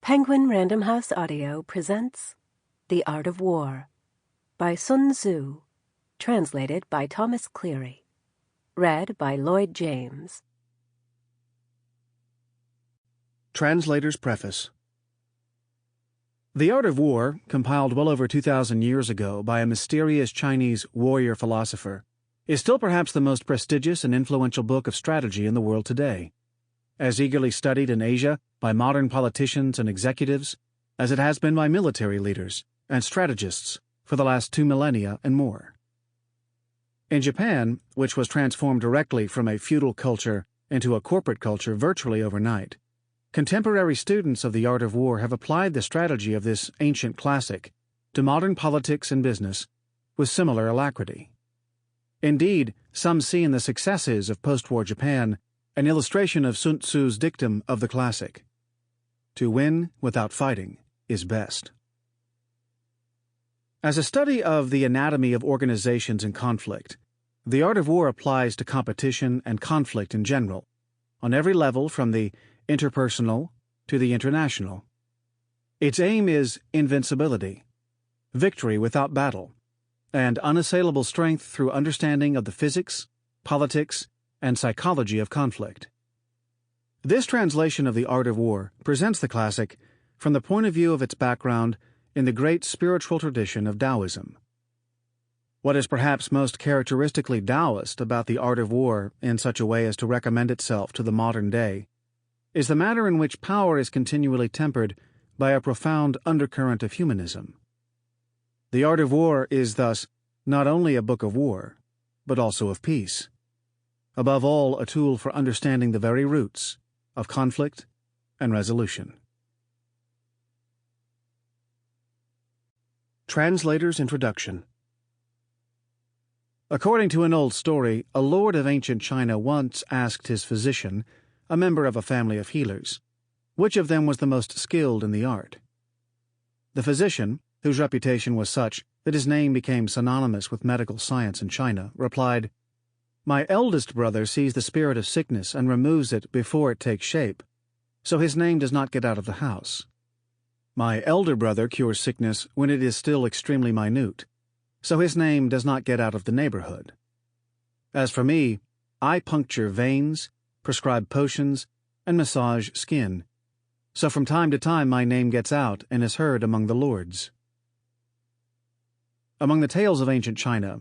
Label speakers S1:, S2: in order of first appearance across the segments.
S1: Penguin Random House Audio presents The Art of War by Sun Tzu, translated by Thomas Cleary. Read by Lloyd James.
S2: Translator's Preface. The Art of War, compiled well over 2,000 years ago by a mysterious Chinese warrior philosopher, is still perhaps the most prestigious and influential book of strategy in the world today. As eagerly studied in Asia by modern politicians and executives as it has been by military leaders and strategists for the last 2 millennia and more. In Japan, which was transformed directly from a feudal culture into a corporate culture virtually overnight, contemporary students of the art of war have applied the strategy of this ancient classic to modern politics and business with similar alacrity. Indeed, some see in the successes of post-war Japan an illustration of Sun Tzu's dictum of the classic: to win without fighting is best. As a study of the anatomy of organizations in conflict, the art of war applies to competition and conflict in general, on every level from the interpersonal to the international. Its aim is invincibility, victory without battle, and unassailable strength through understanding of the physics, politics, and psychology of conflict. This translation of the art of war presents the classic from the point of view of its background in the great spiritual tradition of Taoism. What is perhaps most characteristically Taoist about the art of war in such a way as to recommend itself to the modern day is the manner in which power is continually tempered by a profound undercurrent of humanism. The art of war is thus not only a book of war, but also of peace. Above all, a tool for understanding the very roots of conflict and resolution. Translator's Introduction. According to an old story, a lord of ancient China once asked his physician, a member of a family of healers, which of them was the most skilled in the art. The physician, whose reputation was such that his name became synonymous with medical science in China, replied, "My eldest brother sees the spirit of sickness and removes it before it takes shape, so his name does not get out of the house. My elder brother cures sickness when it is still extremely minute, so his name does not get out of the neighborhood. As for me, I puncture veins, prescribe potions, and massage skin, so from time to time my name gets out and is heard among the lords." Among the tales of ancient China,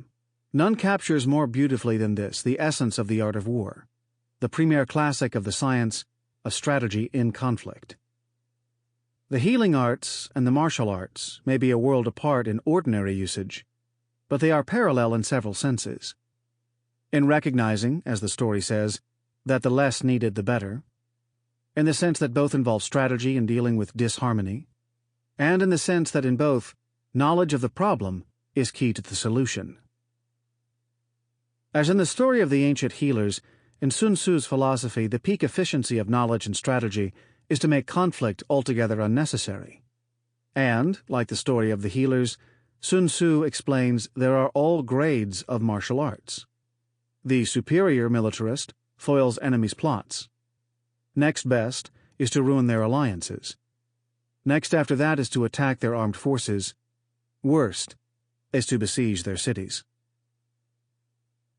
S2: none captures more beautifully than this the essence of the art of war, the premier classic of the science of strategy in conflict. The healing arts and the martial arts may be a world apart in ordinary usage, but they are parallel in several senses. In recognizing, as the story says, that the less needed the better, in the sense that both involve strategy in dealing with disharmony, and in the sense that in both, knowledge of the problem is key to the solution. As in the story of the ancient healers, in Sun Tzu's philosophy the peak efficiency of knowledge and strategy is to make conflict altogether unnecessary. And, like the story of the healers, Sun Tzu explains there are all grades of martial arts. The superior militarist foils enemies' plots. Next best is to ruin their alliances. Next after that is to attack their armed forces. Worst is to besiege their cities.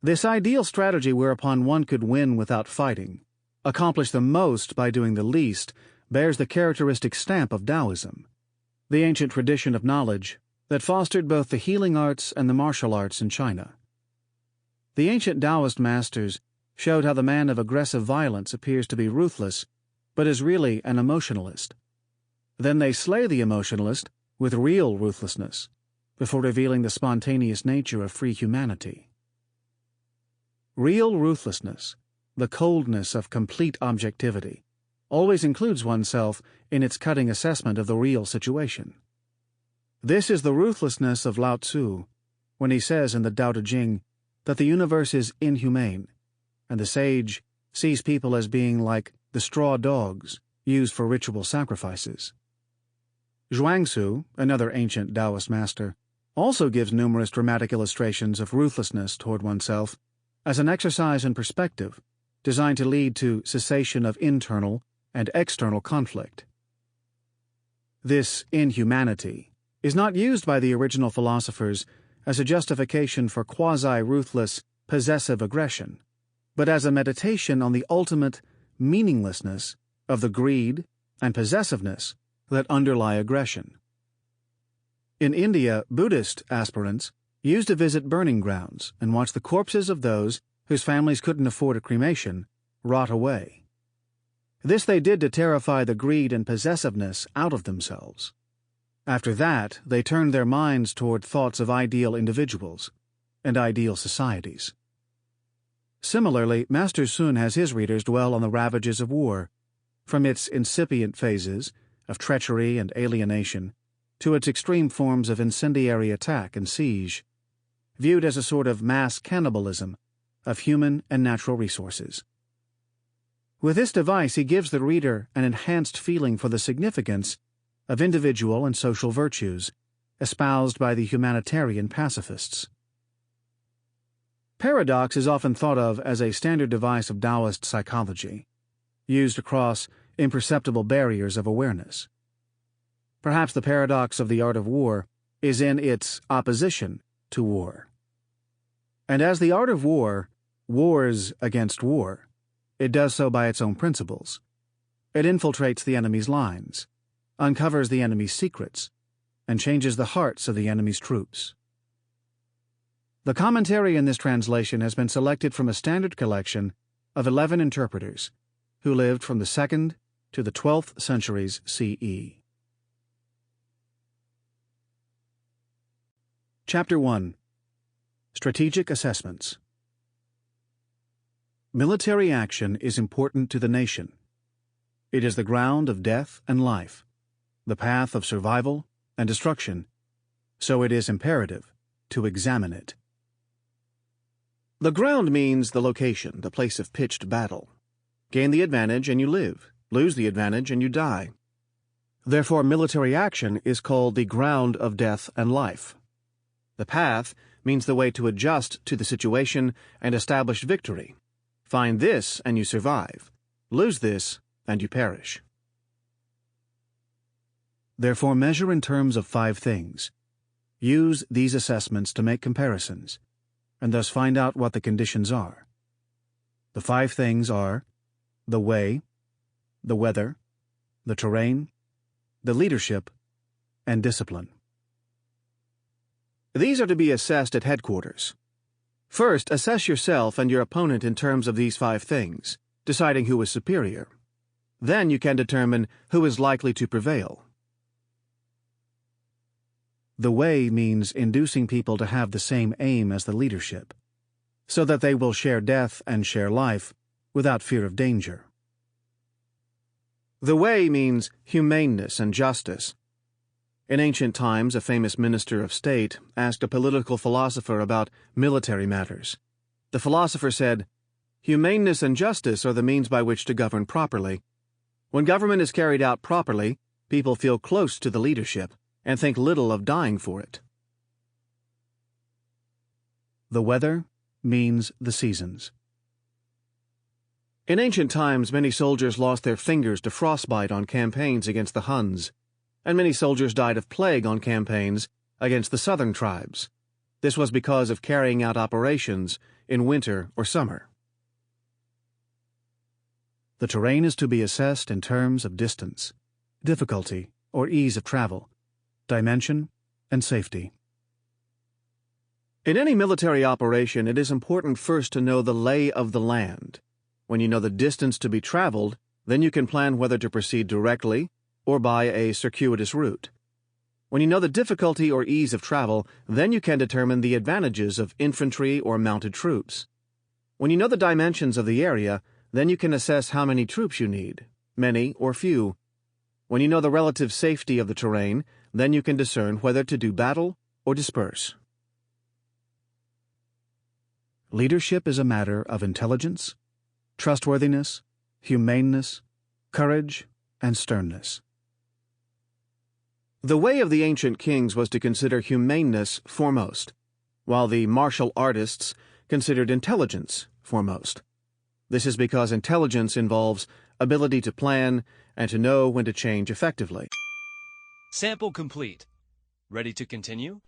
S2: This ideal strategy whereupon one could win without fighting, accomplish the most by doing the least, bears the characteristic stamp of Taoism, the ancient tradition of knowledge that fostered both the healing arts and the martial arts in China. The ancient Taoist masters showed how the man of aggressive violence appears to be ruthless, but is really an emotionalist. Then they slay the emotionalist with real ruthlessness, before revealing the spontaneous nature of free humanity. Real ruthlessness, the coldness of complete objectivity, always includes oneself in its cutting assessment of the real situation. This is the ruthlessness of Lao Tzu when he says in the Tao Te Ching that the universe is inhumane, and the sage sees people as being like the straw dogs used for ritual sacrifices. Zhuangzi, another ancient Taoist master, also gives numerous dramatic illustrations of ruthlessness toward oneself as an exercise in perspective designed to lead to cessation of internal and external conflict. This inhumanity is not used by the original philosophers as a justification for quasi-ruthless, possessive aggression, but as a meditation on the ultimate meaninglessness of the greed and possessiveness that underlie aggression. In India, Buddhist aspirants used to visit burning grounds and watch the corpses of those whose families couldn't afford a cremation rot away. This they did to terrify the greed and possessiveness out of themselves. After that, they turned their minds toward thoughts of ideal individuals and ideal societies. Similarly, Master Sun has his readers dwell on the ravages of war, from its incipient phases of treachery and alienation to its extreme forms of incendiary attack and siege, viewed as a sort of mass cannibalism of human and natural resources. With this device, he gives the reader an enhanced feeling for the significance of individual and social virtues espoused by the humanitarian pacifists. Paradox is often thought of as a standard device of Taoist psychology, used across imperceptible barriers of awareness. Perhaps the paradox of the art of war is in its opposition to war. And as the art of war wars against war, it does so by its own principles. It infiltrates the enemy's lines, uncovers the enemy's secrets, and changes the hearts of the enemy's troops. The commentary in this translation has been selected from a standard collection of 11 interpreters who lived from the 2nd to the 12th centuries CE. Chapter 1. Strategic Assessments. Military action is important to the nation. It is the ground of death and life, the path of survival and destruction, so it is imperative to examine it. The ground means the location, the place of pitched battle. Gain the advantage and you live, lose the advantage and you die. Therefore, military action is called the ground of death and life. The path means the way to adjust to the situation and establish victory. Find this and you survive. Lose this and you perish. Therefore, measure in terms of 5 things. Use these assessments to make comparisons, and thus find out what the conditions are. The 5 things are the way, the weather, the terrain, the leadership, and discipline. These are to be assessed at headquarters. First, assess yourself and your opponent in terms of these 5 things, deciding who is superior. Then you can determine who is likely to prevail. The way means inducing people to have the same aim as the leadership, so that they will share death and share life without fear of danger. The way means humaneness and justice. In ancient times, a famous minister of state asked a political philosopher about military matters. The philosopher said, "Humaneness and justice are the means by which to govern properly. When government is carried out properly, people feel close to the leadership and think little of dying for it." The weather means the seasons. In ancient times, many soldiers lost their fingers to frostbite on campaigns against the Huns, and many soldiers died of plague on campaigns against the southern tribes. This was because of carrying out operations in winter or summer. The terrain is to be assessed in terms of distance, difficulty or ease of travel, dimension, and safety. In any military operation, it is important first to know the lay of the land. When you know the distance to be traveled, then you can plan whether to proceed directly or by a circuitous route. When you know the difficulty or ease of travel, then you can determine the advantages of infantry or mounted troops. When you know the dimensions of the area, then you can assess how many troops you need, many or few. When you know the relative safety of the terrain, then you can discern whether to do battle or disperse. Leadership is a matter of intelligence, trustworthiness, humaneness, courage, and sternness. The way of the ancient kings was to consider humaneness foremost, while the martial artists considered intelligence foremost. This is because intelligence involves ability to plan and to know when to change effectively.
S3: Sample complete. Ready to continue?